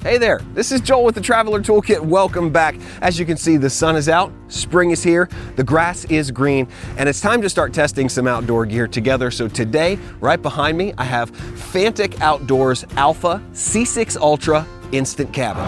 Hey there, this is Joel with the Traveler Toolkit. Welcome back. As you can see, the sun is out, spring is here, the grass is green, and it's time to start testing some outdoor gear together. So today, right behind me, I have Fanttik Alpha C6 Ultra Instant Cabin.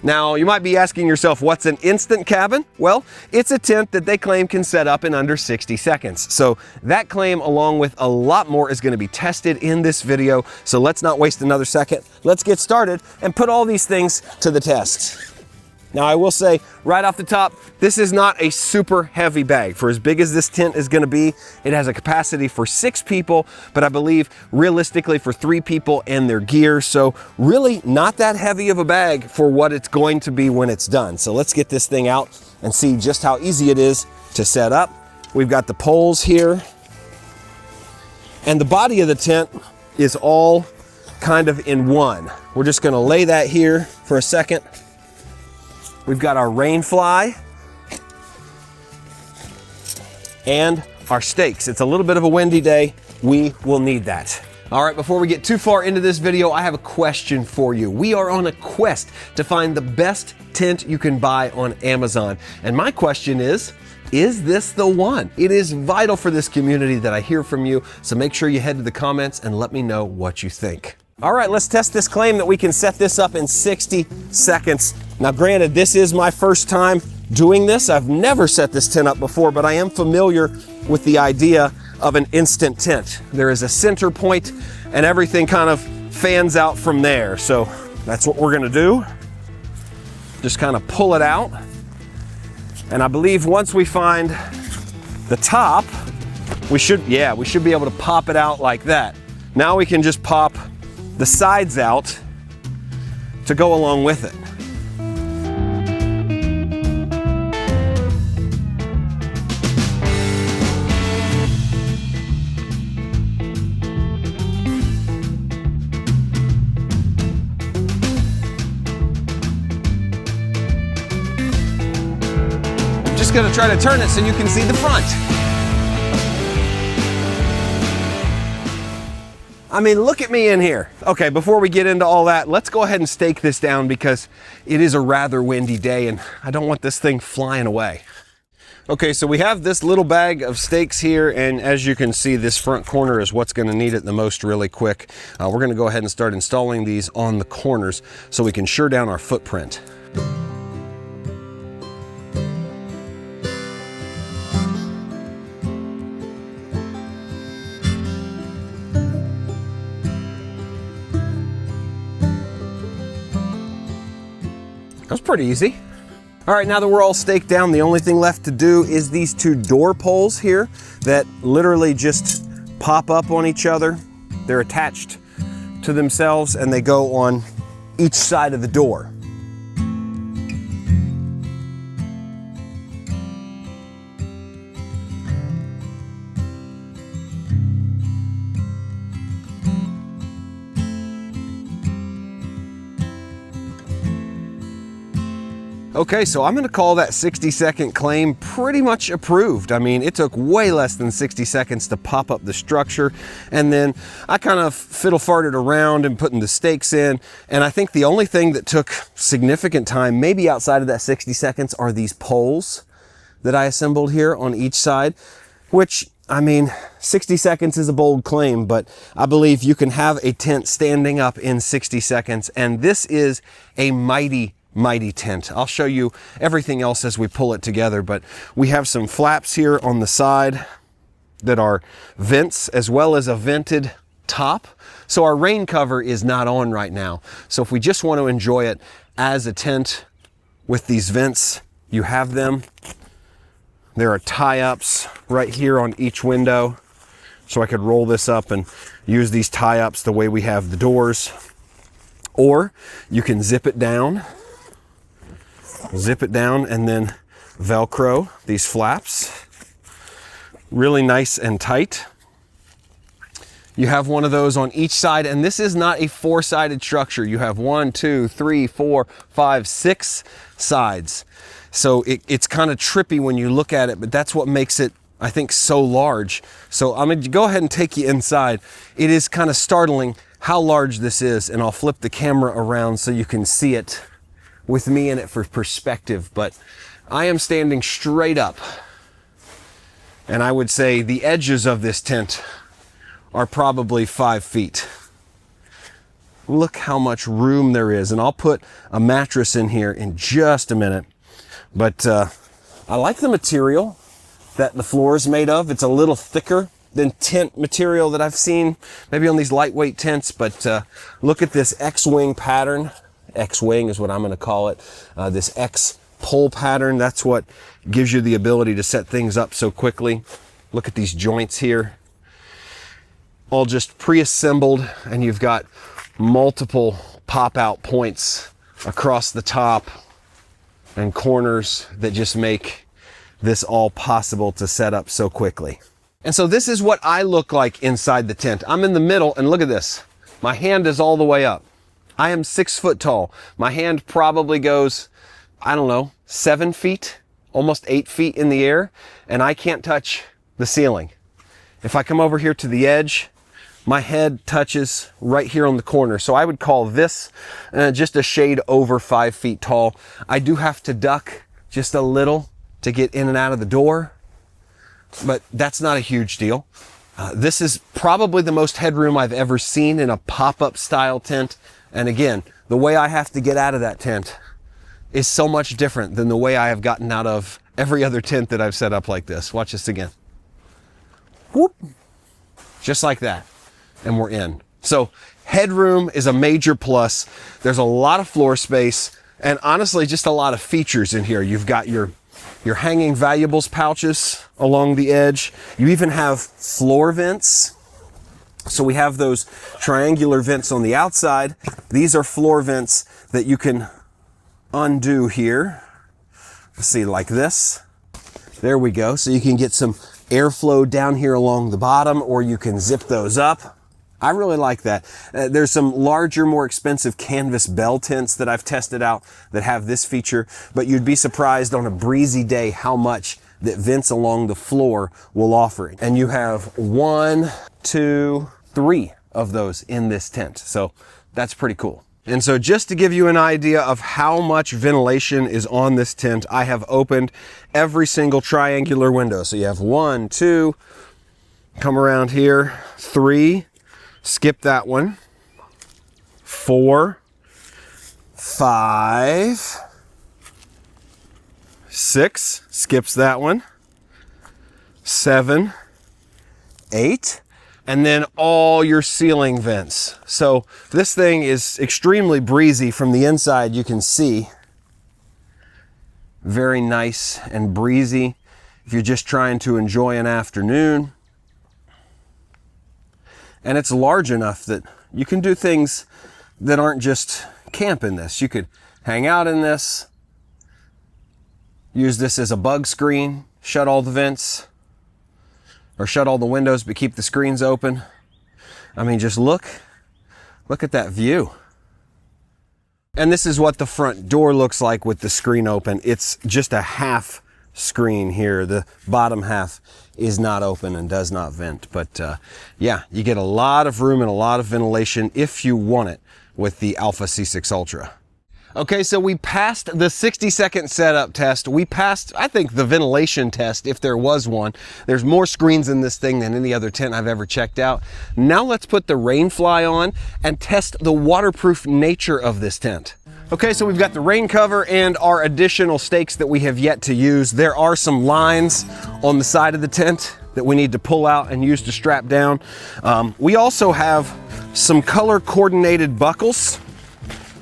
Now, you might be asking yourself, what's an instant cabin? Well, it's a tent that they claim can set up in under 60 seconds. So that claim, along with a lot more, is going to be tested in this video. So let's not waste another second. Let's get started and put all these things to the test. Now, I will say right off the top, this is not a super heavy bag. For as big as this tent is going to be, it has a capacity for 6 people, but I believe realistically for 3 people and their gear. So really not that heavy of a bag for what it's going to be when it's done. So let's get this thing out and see just how easy it is to set up. We've got the poles here, and the body of the tent is all kind of in one. We're just going to lay that here for a second. We've got our rain fly and our stakes. It's a little bit of a windy day. We will need that. All right, before we get too far into this video, I have a question for you. We are on a quest to find the best tent you can buy on Amazon. And my question is this the one? It is vital for this community that I hear from you. So make sure you head to the comments and let me know what you think. All right, let's test this claim that we can set this up in 60 seconds. Now, granted, this is my first time doing this. I've never set this tent up before, but I am familiar with the idea of an instant tent. There is a center point and everything kind of fans out from there. So that's what we're gonna do. Just kind of pull it out. And I believe once we find the top, we should be able to pop it out like that. Now we can just pop the sides out to go along with it. I'm just going to try to turn it so you can see the front. I mean, look at me in here. Okay, before we get into all that, let's go ahead and stake this down because it is a rather windy day and I don't want this thing flying away. Okay, so we have this little bag of stakes here, and as you can see, this front corner is what's gonna need it the most really quick. We're gonna go ahead and start installing these on the corners so we can sure down our footprint. That was pretty easy. All right, now that we're all staked down, the only thing left to do is these 2 door poles here that literally just pop up on each other. They're attached to themselves and they go on each side of the door. Okay, so I'm gonna call that 60-second claim pretty much approved. I mean, it took way less than 60 seconds to pop up the structure, and then I kind of fiddle-farted around and putting the stakes in, and I think the only thing that took significant time, maybe outside of that 60 seconds, are these poles that I assembled here on each side, which, I mean, 60 seconds is a bold claim, but I believe you can have a tent standing up in 60 seconds, and this is a mighty tent. I'll show you everything else as we pull it together, but we have some flaps here on the side that are vents as well as a vented top. So our rain cover is not on right now. So if we just want to enjoy it as a tent with these vents, you have them. There are tie-ups right here on each window. So I could roll this up and use these tie-ups the way we have the doors. Or you can zip it down and then Velcro these flaps. Really nice and tight. You have one of those on each side, and this is not a 4-sided structure. You have 1, 2, 3, 4, 5, 6 sides. So it's kind of trippy when you look at it, but that's what makes it I think, so large. So I'm gonna go ahead and take you inside. It is kind of startling how large this is, and I'll flip the camera around so you can see it with me in it for perspective. But I am standing straight up, and I would say the edges of this tent are probably 5 feet. Look how much room there is, and I'll put a mattress in here in just a minute. But I like the material that the floor is made of. It's a little thicker than tent material that I've seen maybe on these lightweight tents, but look at this X-wing pattern. X-wing is what I'm going to call it. This X pole pattern, that's what gives you the ability to set things up so quickly. Look at these joints here, all just pre-assembled, and you've got multiple pop-out points across the top and corners that just make this all possible to set up so quickly. And so this is what I look like inside the tent. I'm in the middle, and look at this. My hand is all the way up. I am 6 foot tall. My hand probably goes, I don't know, 7 feet, almost 8 feet in the air, and I can't touch the ceiling. If I come over here to the edge, my head touches right here on the corner. So I would call this just a shade over 5 feet tall. I do have to duck just a little to get in and out of the door, but that's not a huge deal. This is probably the most headroom I've ever seen in a pop-up style tent. And again, the way I have to get out of that tent is so much different than the way I have gotten out of every other tent that I've set up like this. Watch this again. Whoop. Just like that. And we're in. So headroom is a major plus. There's a lot of floor space, and honestly, just a lot of features in here. You've got your hanging valuables pouches along the edge. You even have floor vents. So we have those triangular vents on the outside. These are floor vents that you can undo here. Let's see, like this. There we go. So you can get some airflow down here along the bottom, or you can zip those up. I really like that. There's some larger, more expensive canvas bell tents that I've tested out that have this feature, but you'd be surprised on a breezy day how much that vents along the floor will offer. And you have 1, 2, 3 of those in this tent. So that's pretty cool. And so just to give you an idea of how much ventilation is on this tent, I have opened every single triangular window. So you have 1, 2, come around here, 3, skip that one, 4, 5, 6, skips that one, 7, 8, and then all your ceiling vents. So this thing is extremely breezy from the inside. You can see very nice and breezy if you're just trying to enjoy an afternoon. And it's large enough that you can do things that aren't just camp in this. You could hang out in this, use this as a bug screen, shut all the vents, or shut all the windows but keep the screens open. I mean, just look at that view. And this is what the front door looks like with the screen open. It's just a half screen here. The bottom half is not open and does not vent. But yeah, you get a lot of room and a lot of ventilation if you want it with the Alpha C6 Ultra. Okay, so we passed the 60-second setup test. We passed, I think, the ventilation test, if there was one. There's more screens in this thing than any other tent I've ever checked out. Now let's put the Rainfly on and test the waterproof nature of this tent. Okay, so we've got the rain cover and our additional stakes that we have yet to use. There are some lines on the side of the tent that we need to pull out and use to strap down. We also have some color coordinated buckles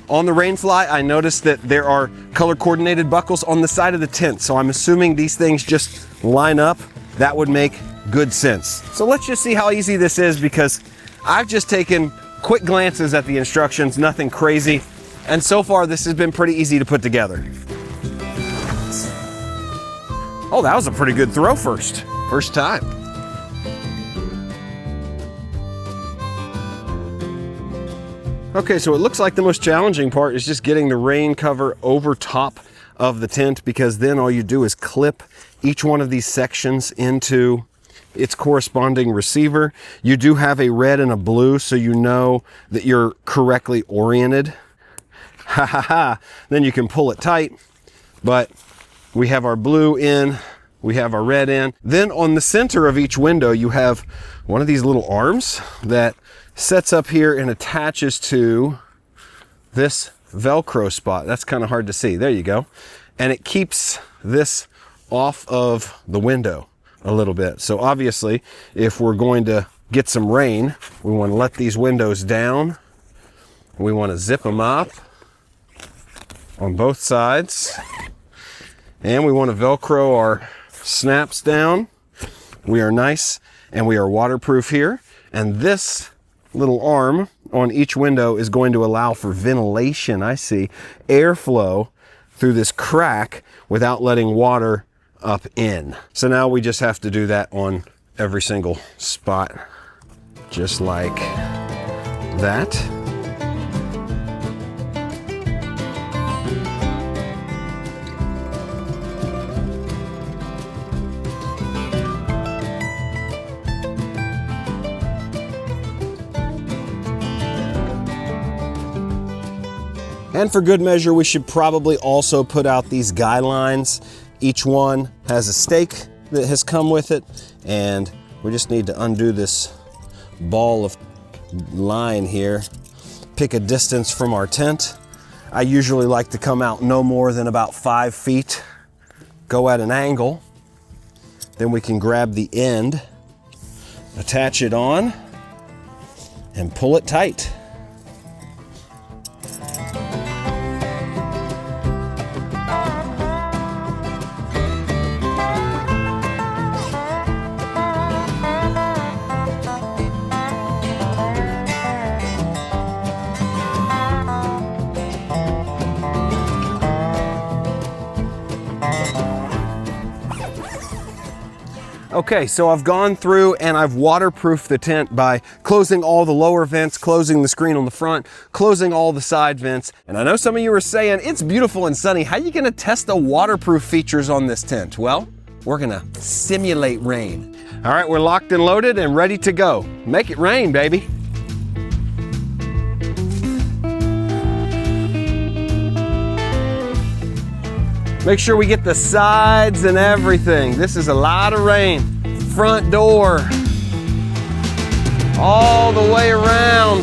on the Rainfly. I noticed that there are color coordinated buckles on the side of the tent, so I'm assuming these things just line up. That would make good sense. So let's just see how easy this is, because I've just taken quick glances at the instructions, nothing crazy. And so far, this has been pretty easy to put together. Oh, that was a pretty good throw first time. Okay, so it looks like the most challenging part is just getting the rain cover over top of the tent, because then all you do is clip each one of these sections into its corresponding receiver. You do have a red and a blue, so you know that you're correctly oriented. Ha ha ha. Then you can pull it tight, but we have our blue in, we have our red in. Then on the center of each window, you have one of these little arms that sets up here and attaches to this Velcro spot. That's kind of hard to see. There you go. And it keeps this off of the window a little bit. So obviously, if we're going to get some rain, we want to let these windows down. We want to zip them up on both sides. And we want to Velcro our snaps down. We are nice and we are waterproof here. And this little arm on each window is going to allow for ventilation. I see airflow through this crack without letting water up in. So now we just have to do that on every single spot, just like that. And for good measure, we should probably also put out these guy lines. Each one has a stake that has come with it, and we just need to undo this ball of line here. Pick a distance from our tent. I usually like to come out no more than about 5 feet. Go at an angle. Then we can grab the end, attach it on, and pull it tight. Okay, so I've gone through and I've waterproofed the tent by closing all the lower vents, closing the screen on the front, closing all the side vents. And I know some of you are saying, it's beautiful and sunny. How are you gonna test the waterproof features on this tent? Well, we're gonna simulate rain. All right, we're locked and loaded and ready to go. Make it rain, baby. Make sure we get the sides and everything. This is a lot of rain. Front door, all the way around.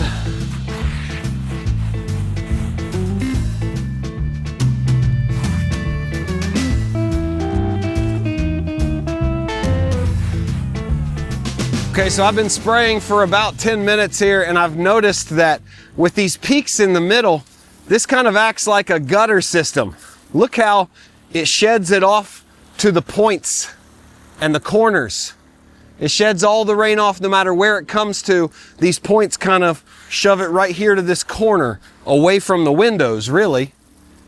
Okay, so I've been spraying for about 10 minutes here, and I've noticed that with these peaks in the middle, this kind of acts like a gutter system. Look how it sheds it off to the points and the corners. It sheds all the rain off no matter where it comes to. These points kind of shove it right here to this corner, away from the windows, really.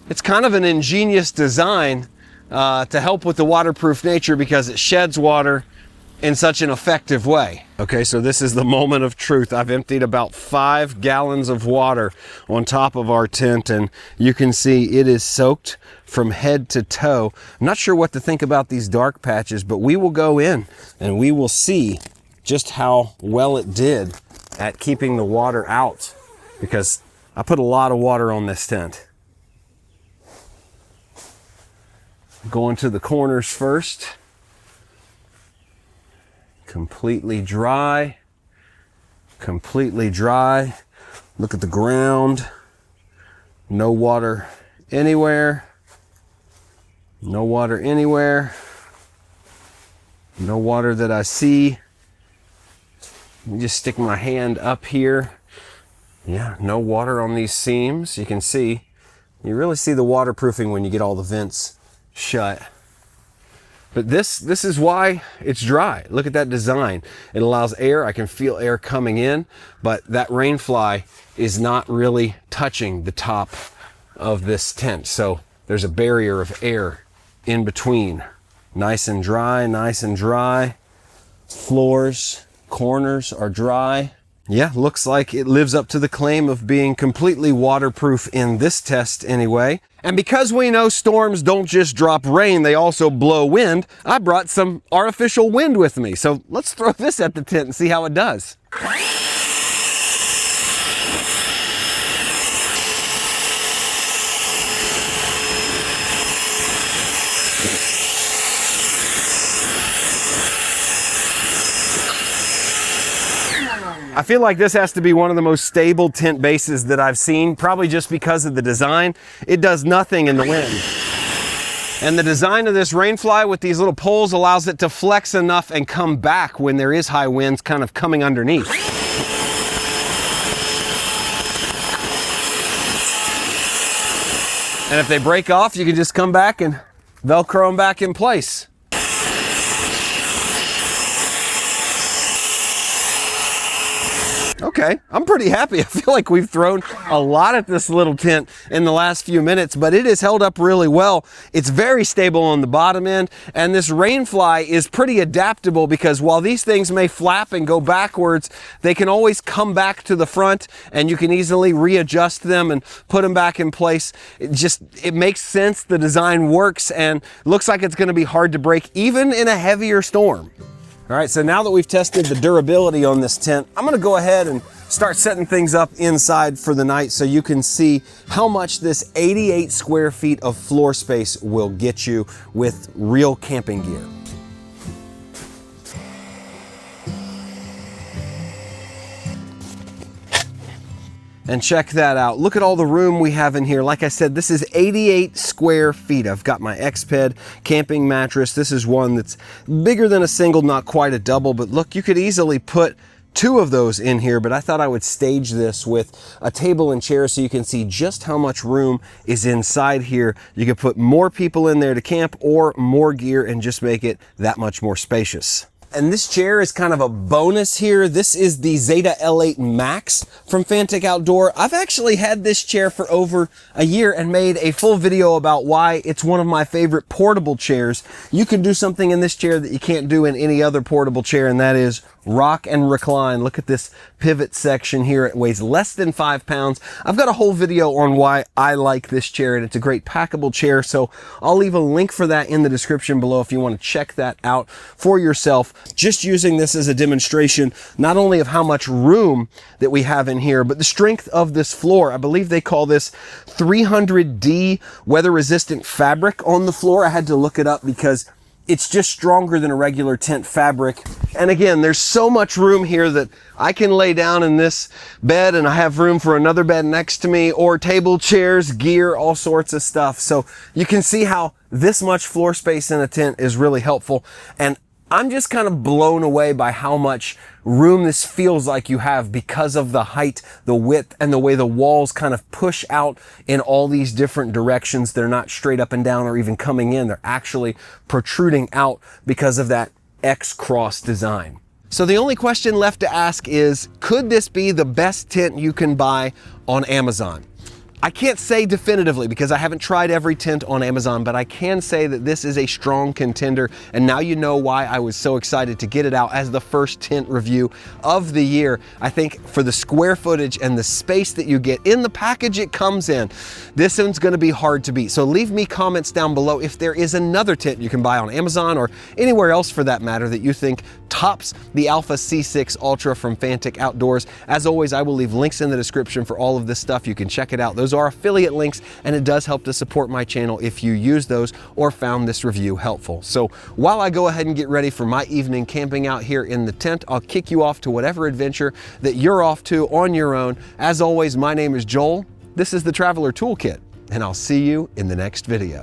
It's kind of an ingenious design to help with the waterproof nature because it sheds water in such an effective way. Okay, so this is the moment of truth. I've emptied about 5 gallons of water on top of our tent, and you can see it is soaked from head to toe. I'm not sure what to think about these dark patches, but we will go in and we will see just how well it did at keeping the water out, because I put a lot of water on this tent. Going to the corners first. Completely dry, completely dry. Look at the ground. No water anywhere. No water anywhere. No water that I see. Let me just stick my hand up here. Yeah, no water on these seams. You can see, you really see the waterproofing when you get all the vents shut. But this is why it's dry. Look at that design. It allows air. I can feel air coming in, but that rainfly is not really touching the top of this tent. So there's a barrier of air in between. Nice and dry, nice and dry. Floors, corners are dry. Yeah, looks like it lives up to the claim of being completely waterproof in this test anyway. And because we know storms don't just drop rain, they also blow wind, I brought some artificial wind with me. So let's throw this at the tent and see how it does. I feel like this has to be one of the most stable tent bases that I've seen, probably just because of the design. It does nothing in the wind. And the design of this Rainfly with these little poles allows it to flex enough and come back when there is high winds kind of coming underneath. And if they break off, you can just come back and Velcro them back in place. Okay, I'm pretty happy. I feel like we've thrown a lot at this little tent in the last few minutes, but it has held up really well. It's very stable on the bottom end, and this Rainfly is pretty adaptable because while these things may flap and go backwards, they can always come back to the front, and you can easily readjust them and put them back in place. It makes sense. The design works and looks like it's going to be hard to break even in a heavier storm. All right, so now that we've tested the durability on this tent, I'm gonna go ahead and start setting things up inside for the night so you can see how much this 88 square feet of floor space will get you with real camping gear. And check that out. Look at all the room we have in here. Like I said, this is 88 square feet. I've got my X-Ped camping mattress. This is one that's bigger than a single, not quite a double, but look, you could easily put 2 of those in here, but I thought I would stage this with a table and chair so you can see just how much room is inside here. You could put more people in there to camp or more gear and just make it that much more spacious. And this chair is kind of a bonus here. This is the Zeta L8 Max from Fanttik Outdoor. I've actually had this chair for over a year and made a full video about why it's one of my favorite portable chairs. You can do something in this chair that you can't do in any other portable chair, and that is rock and recline. Look at this pivot section here. It weighs less than 5 pounds. I've got a whole video on why I like this chair, and it's a great packable chair, so I'll leave a link for that in the description below if you want to check that out for yourself. Just using this as a demonstration, not only of how much room that we have in here, but the strength of this floor. I believe they call this 300D weather-resistant fabric on the floor. I had to look it up because it's just stronger than a regular tent fabric. And again, there's so much room here that I can lay down in this bed and I have room for another bed next to me, or table, chairs, gear, all sorts of stuff. So you can see how this much floor space in a tent is really helpful. And I'm just kind of blown away by how much room this feels like you have because of the height, the width, and the way the walls kind of push out in all these different directions. They're not straight up and down or even coming in. They're actually protruding out because of that X-cross design. So the only question left to ask is, could this be the best tent you can buy on Amazon? I can't say definitively because I haven't tried every tent on Amazon, but I can say that this is a strong contender, and now you know why I was so excited to get it out as the first tent review of the year. I think for the square footage and the space that you get in the package it comes in, this one's gonna be hard to beat. So leave me comments down below if there is another tent you can buy on Amazon or anywhere else for that matter that you think tops the Alpha C6 Ultra from Fanttik Outdoors. As always, I will leave links in the description for all of this stuff. You can check it out. Those are affiliate links, and it does help to support my channel if you use those or found this review helpful. So while I go ahead and get ready for my evening camping out here in the tent, I'll kick you off to whatever adventure that you're off to on your own. As always, my name is Joel. This is the Traveler Toolkit, and I'll see you in the next video.